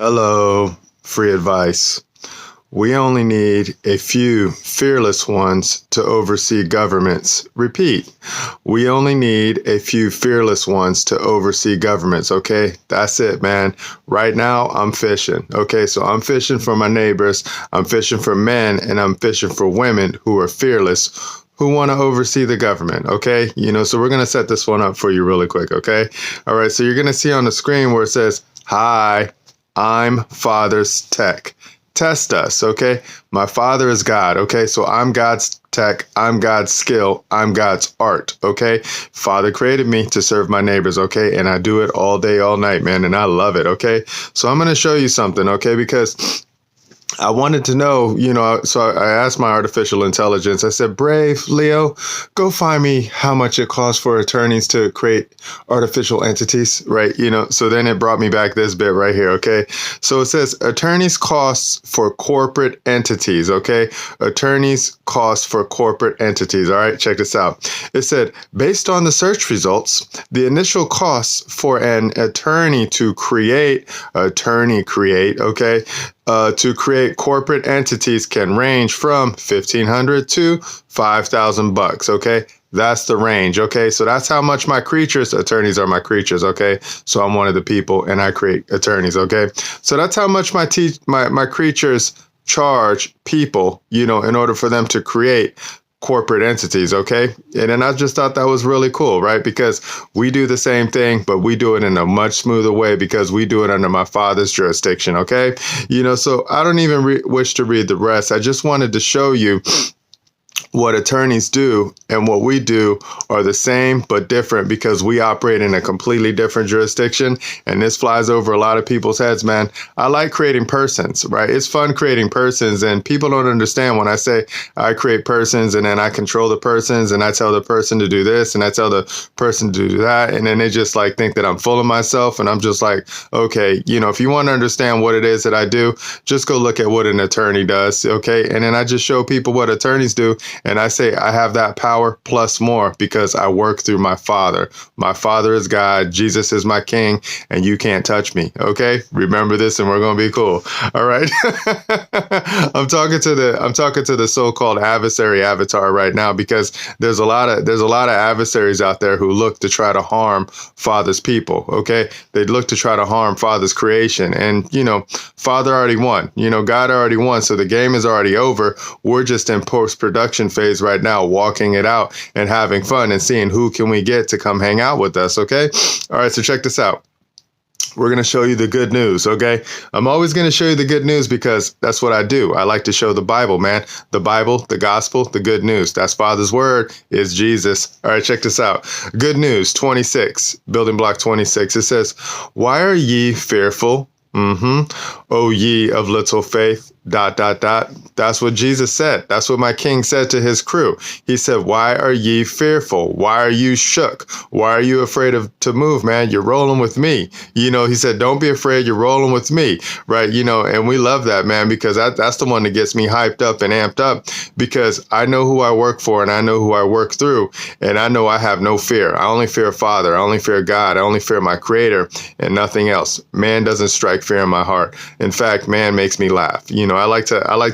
Hello, free advice. We only need a few fearless ones to oversee governments. Repeat, we only need a few fearless ones to oversee governments, okay? That's it, man. Right now, I'm fishing, okay? So I'm fishing for my neighbors, I'm fishing for men, and I'm fishing for women who are fearless, who want to oversee the government, okay? So we're going to set this one up for you really quick, okay? All right, so you're going to see on the screen where it says, "Hi, I'm Father's Tech. Test us," okay? My Father is God, okay? So I'm God's tech, I'm God's skill, I'm God's art, okay? Father created me to serve my neighbors, okay? And I do it all day, all night, man, and I love it, okay? So I'm going to show you something, okay? Because I wanted to know, so I asked my artificial intelligence, I said, "Brave Leo, go find me how much it costs for attorneys to create artificial entities," right? So then it brought me back this bit right here, okay? So it says attorneys costs for corporate entities, okay? Attorneys costs for corporate entities, all right? Check this out. It said, based on the search results, the initial costs for an attorney to create, okay? To create corporate entities can range from $1,500 to $5,000, okay? That's the range, okay? So that's how much my creatures, attorneys are my creatures, okay? So I'm one of the people and I create attorneys, okay? So that's how much my creatures charge people, in order for them to create corporate entities, okay? And then I just thought that was really cool, right? Because we do the same thing, but we do it in a much smoother way because we do it under my Father's jurisdiction, okay? So I don't even wish to read the rest. I just wanted to show you what attorneys do and what we do are the same but different because we operate in a completely different jurisdiction, and this flies over a lot of people's heads, man. I like creating persons, right? It's fun creating persons, and people don't understand when I say I create persons and then I control the persons and I tell the person to do this and I tell the person to do that, and then they just think that I'm full of myself, and I'm just like, okay, if you want to understand what it is that I do, just go look at what an attorney does, okay? And then I just show people what attorneys do. And I say I have that power plus more because I work through my Father. My Father is God. Jesus is my King, and you can't touch me. Okay, remember this, and we're gonna be cool. All right. I'm talking to the so-called adversary avatar right now because there's a lot of adversaries out there who look to try to harm Father's people. Okay, they look to try to harm Father's creation, and Father already won. God already won, so the game is already over. We're just in post-production phase right now, walking it out and having fun and seeing who can we get to come hang out with us, okay? All right, so check this out. We're going to show you the good news, okay? I'm always going to show you the good news because that's what I do. I like to show the Bible, man. The Bible, the gospel, the good news. That's Father's word is Jesus. All right, check this out. Good news 26, building block 26. It says, "Why are ye fearful? O ye of little faith, ... That's what Jesus said. That's what my King said to his crew. He said, "Why are ye fearful? Why are you shook? Why are you afraid to move, man? You're rolling with me." He said, "Don't be afraid. You're rolling with me." Right. And we love that, man, because that's the one that gets me hyped up and amped up because I know who I work for and I know who I work through. And I know I have no fear. I only fear Father. I only fear God. I only fear my Creator and nothing else. Man doesn't strike fear in my heart. In fact, man makes me laugh. I like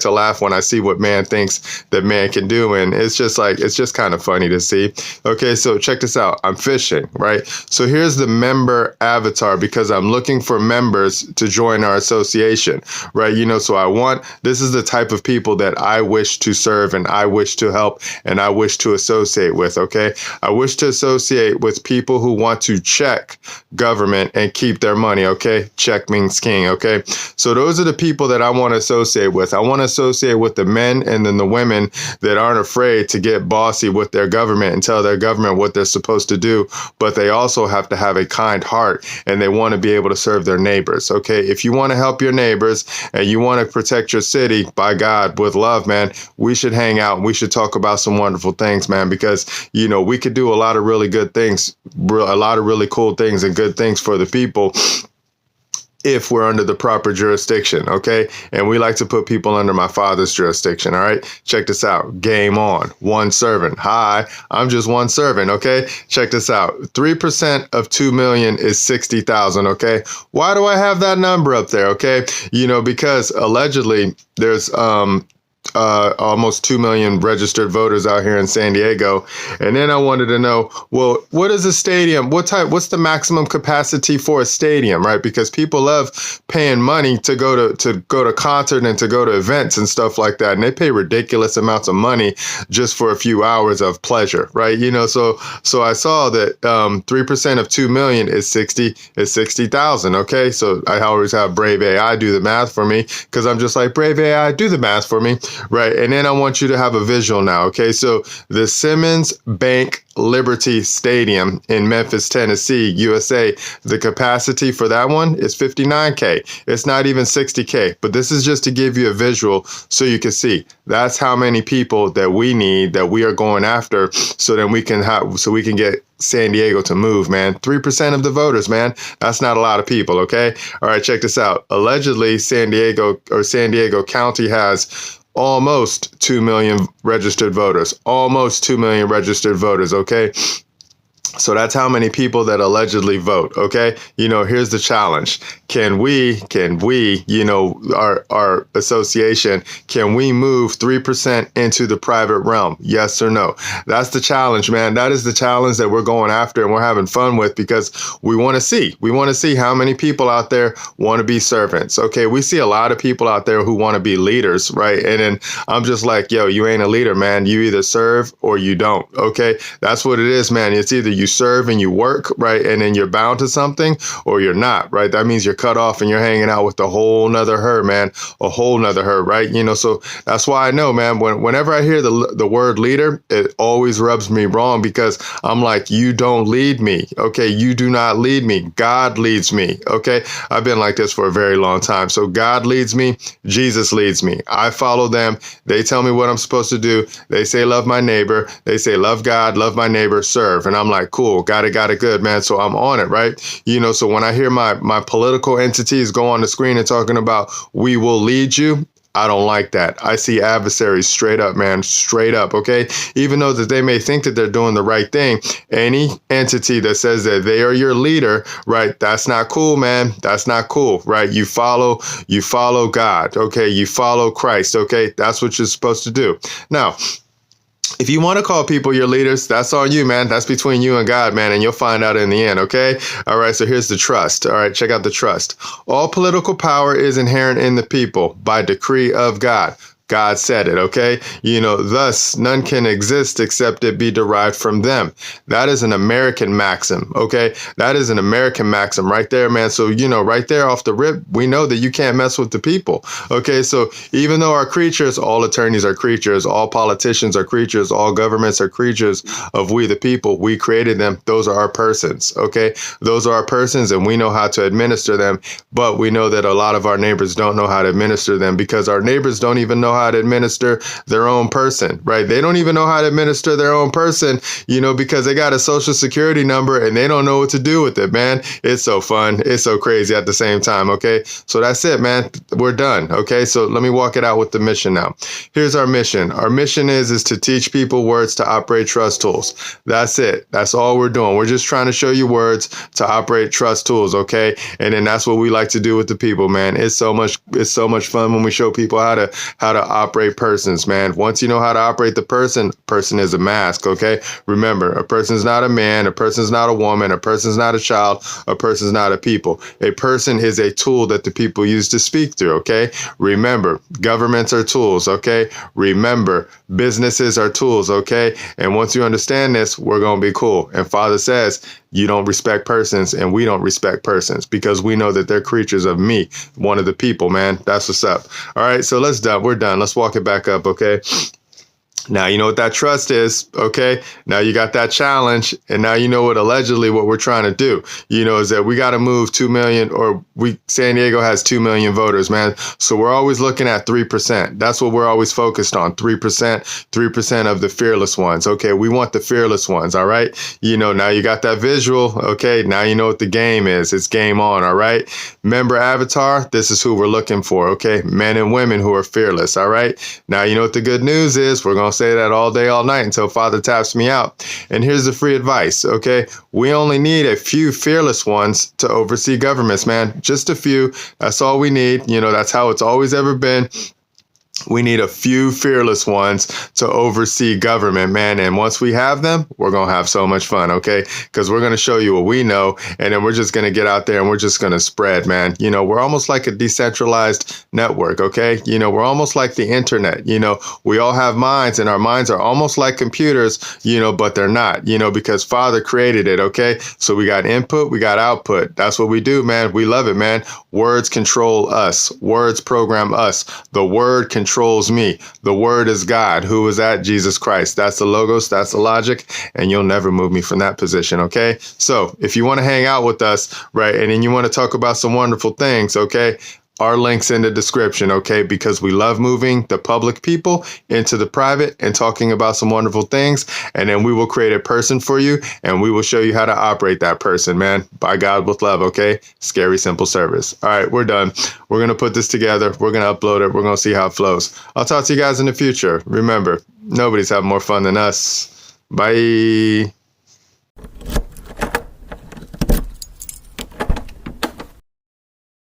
to laugh when I see what man thinks that man can do, and it's just kind of funny to see. Okay, so check this out. I'm fishing, right? So here's the member avatar because I'm looking for members to join our association, right? So this is the type of people that I wish to serve and I wish to help and I wish to associate with, okay? I wish to associate with people who want to check government and keep their money, okay? Check means king, okay? So those are the people that I want to associate with. I want to associate with the men and then the women that aren't afraid to get bossy with their government and tell their government what they're supposed to do, but they also have to have a kind heart and they want to be able to serve their neighbors, okay? If you want to help your neighbors and you want to protect your city, by God, with love, man, we should hang out and we should talk about some wonderful things, man, because, we could do a lot of really good things, a lot of really cool things and good things for the people if we're under the proper jurisdiction, okay? And we like to put people under my Father's jurisdiction, all right? Check this out. Game on. One servant. Hi, I'm just one servant, okay? Check this out. 3% of 2 million is 60,000, okay? Why do I have that number up there, okay? Because allegedly there's almost 2 million registered voters out here in San Diego. And then I wanted to know, well, what is a stadium? What's the maximum capacity for a stadium, right? Because people love paying money to go to concert and to go to events and stuff like that. And they pay ridiculous amounts of money just for a few hours of pleasure, right? So I saw that 3% of 2 million is 60,000. Okay. So I always have Brave AI do the math for me, because I'm just like, Brave AI, do the math for me. Right. And then I want you to have a visual now. OK, so the Simmons Bank Liberty Stadium in Memphis, Tennessee, USA, the capacity for that one is 59K. It's not even 60K. But this is just to give you a visual so you can see that's how many people that we need, that we are going after, so then we can get San Diego to move, man. 3% of the voters, man. That's not a lot of people. OK. All right. Check this out. Allegedly, San Diego County has almost 2 million registered voters, almost 2 million registered voters. Okay. So that's how many people that allegedly vote. Okay. Here's the challenge. Can we, our association, can we move 3% into the private realm? Yes or no? That's the challenge, man. That is the challenge that we're going after and we're having fun with, because we want to see how many people out there want to be servants. Okay. We see a lot of people out there who want to be leaders, right? And then I'm just like, yo, you ain't a leader, man. You either serve or you don't. Okay. That's what it is, man. It's either you serve and you work, right? And then you're bound to something, or you're not, right? That means you're cut off and you're hanging out with a whole nother herd, man, a whole nother herd, right? So that's why I know, man, whenever I hear the word leader, it always rubs me wrong, because I'm like, you don't lead me. Okay. You do not lead me. God leads me. Okay. I've been like this for a very long time. So God leads me. Jesus leads me. I follow them. They tell me what I'm supposed to do. They say, love my neighbor. They say, love God, love my neighbor, serve. And I'm like, cool. Got it good, man. So I'm on it, right? So when I hear my political entities go on the screen and talking about, we will lead you, I don't like that. I see adversaries straight up, man, straight up. Okay. Even though that they may think that they're doing the right thing, any entity that says that they are your leader, right? That's not cool, man. That's not cool, right? You follow God. Okay. You follow Christ. Okay. That's what you're supposed to do. Now, if you want to call people your leaders, that's on you, man. That's between you and God, man, and you'll find out in the end, okay? All right, so here's the trust. All right, check out the trust. All political power is inherent in the people by decree of God. God said it, okay? Thus, none can exist except it be derived from them. That is an American maxim, okay? That is an American maxim right there, man. So, right there off the rip, we know that you can't mess with the people, okay? So even though our creatures, all attorneys are creatures, all politicians are creatures, all governments are creatures of we the people, we created them. Those are our persons, okay? Those are our persons, and we know how to administer them, but we know that a lot of our neighbors don't know how to administer them, because our neighbors don't even know how to administer their own person, right? They don't even know how to administer their own person, because they got a social security number and they don't know what to do with it, man. It's so fun. It's so crazy at the same time. Okay. So that's it, man. We're done. Okay. So let me walk it out with the mission now. Here's our mission. Our mission is to teach people words to operate trust tools. That's it. That's all we're doing. We're just trying to show you words to operate trust tools. Okay. And then that's what we like to do with the people, man. It's so much fun when we show people how to operate persons, man. Once you know how to operate the person is a mask, okay? Remember, a person's not a man, a person's not a woman, a person's not a child, a person's not a people. A person is a tool that the people use to speak through, okay? Remember, governments are tools, okay? Remember, businesses are tools, okay? And once you understand this, we're going to be cool. And Father says, you don't respect persons and we don't respect persons, because we know that they're creatures of me, one of the people, man. That's what's up. All right, so we're done. Let's walk it back up, okay? Now you know what that trust is, okay? Now you got that challenge, and now you know what allegedly what we're trying to do. Is that we got to move 2 million, or San Diego has 2 million voters, man. So we're always looking at 3%. That's what we're always focused on, 3% of the fearless ones. Okay, we want the fearless ones, all right? Now you got that visual, okay? Now you know what the game is. It's game on, all right? Member avatar, this is who we're looking for, okay? Men and women who are fearless, all right? Now you know what the good news is. We're going to say that all day, all night until Father taps me out. And here's the free advice, okay? We only need a few fearless ones to oversee governments, man. Just a few. That's all we need. That's how it's always ever been. We need a few fearless ones to oversee government, man. And once we have them, we're going to have so much fun, okay? Because we're going to show you what we know, and then we're just going to get out there and we're just going to spread, man. We're almost like a decentralized network, okay? We're almost like the internet. We all have minds, and our minds are almost like computers, but they're not, because Father created it, okay? So we got input, we got output. That's what we do, man. We love it, man. Words control us. Words program us. The word controls me. The word is God. Who is that? Jesus Christ. That's the logos. That's the logic. And you'll never move me from that position. Okay. So if you want to hang out with us, right, and then you want to talk about some wonderful things, okay, our link's in the description, okay? Because we love moving the public people into the private and talking about some wonderful things. And then we will create a person for you, and we will show you how to operate that person, man. By God with love, okay? Scary, simple service. All right, we're done. We're going to put this together. We're going to upload it. We're going to see how it flows. I'll talk to you guys in the future. Remember, nobody's having more fun than us. Bye.